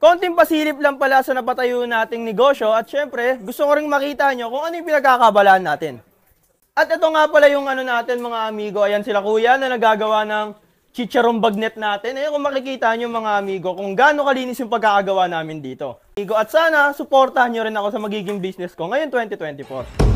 Konting pasilip lang pala sa napatayo nating negosyo at syempre gusto ko rin makita nyo kung ano yung pinagkakabalaan natin. At ito nga pala yung ano natin mga amigo, ayan sila kuya na nagagawa ng chicharong bagnet natin. Ayan kung makikita nyo mga amigo kung gaano kalinis yung pagkakagawa namin dito. Amigo, at sana suportahan nyo rin ako sa magiging business ko ngayon 2024.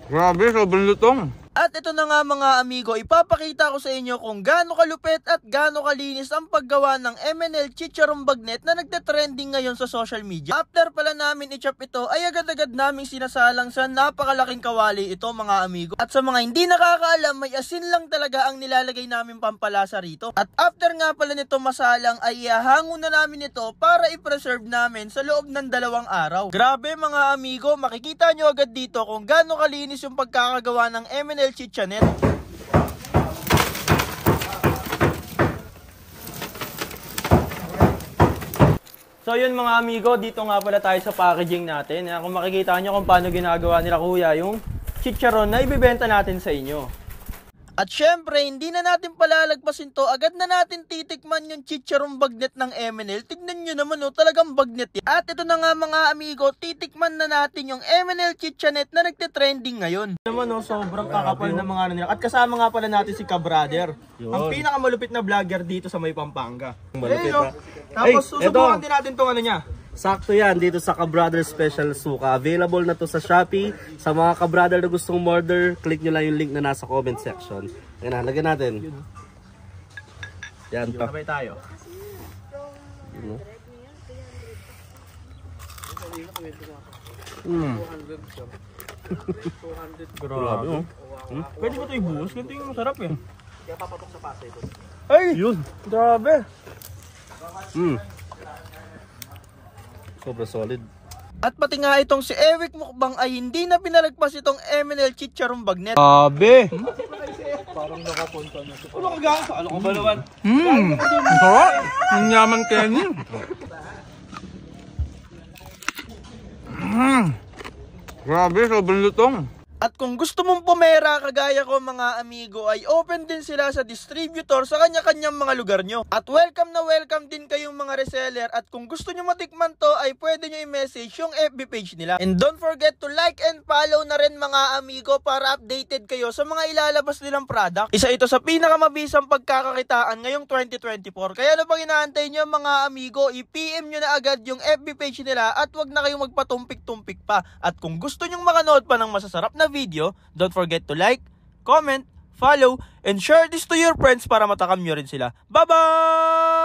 Grabe, sobrang lutong. At ito na nga mga amigo, ipapakita ko sa inyo kung gaano kalupit at gaano kalinis ang paggawa ng MNL Chicharong Bagnet na nagte-trending ngayon sa social media. After pala namin i-chop ito, ay agad-agad naming sinasalang sa napakalaking kawali ito mga amigo. At sa mga hindi nakakaalam, may asin lang talaga ang nilalagay namin pampalasa rito. At after nga pala nito masalang, ay ihahango na namin ito para i-preserve namin sa loob ng 2 araw. Grabe mga amigo, makikita nyo agad dito kung gaano kalinis yung pagkakagawa ng MNL Chichanet. So yun mga amigo, dito nga pala tayo sa packaging natin. Kung makikita nyo kung paano ginagawa nila kuya yung chicharon na ibibenta natin sa inyo. At syempre, hindi na natin palalagpasin to, agad na natin titikman yung chicharong bagnet ng MNL. Tignan nyo naman talagang bagnet yan. At ito na nga mga amigo, titikman na natin yung MNL Chichanet na nagte-trending ngayon. Naman sobrang kakapal na mga ano nila. At kasama nga pala natin si Ka-Brother, ang pinakamalupit na vlogger dito sa May Pampanga. Malupit na. Tapos susubukan din natin tong ano niya. Sakto yan, dito sa Ka-Brother Special Suka. Available na to sa Shopee. Sa mga Ka-Brother na gustong order, click nyo lang yung link na nasa comment section. Yan na, lagyan natin. Yan pa. Sabay tayo. Grabe oh. Pwede ba ito ibuhos? Ganito yung masarap eh. Kaya papatok sa pasa ito. Ay! Yun. Grabe! Sobrang solid. At pati nga itong si Eric Mukbang ay hindi na pinalagpas itong MNL Chicharong Bagnet. Grabe. Parang nakapunta na ito. Ano ka gano'n? Ano ka ba naman? Sarap. Ang yaman Kenny. Grabe, sobrang lutong. At kung gusto mong pumera kagaya ko mga amigo ay open din sila sa distributor sa kanya-kanyang mga lugar nyo. At welcome na welcome din kayong mga reseller at kung gusto nyo matikman to ay pwede nyo i-message yung FB page nila. And don't forget to like and follow na rin mga amigo para updated kayo sa mga ilalabas nilang product. Isa ito sa pinakamabisang pagkakakitaan ngayong 2024. Kaya ano pang inaantay nyo mga amigo, i-PM nyo na agad yung FB page nila at wag na kayong magpatumpik-tumpik pa. At kung gusto nyong makanood pa ng masasarap na video, don't forget to like, comment, follow, and share this to your friends para matakam nyo rin sila. Bye-bye!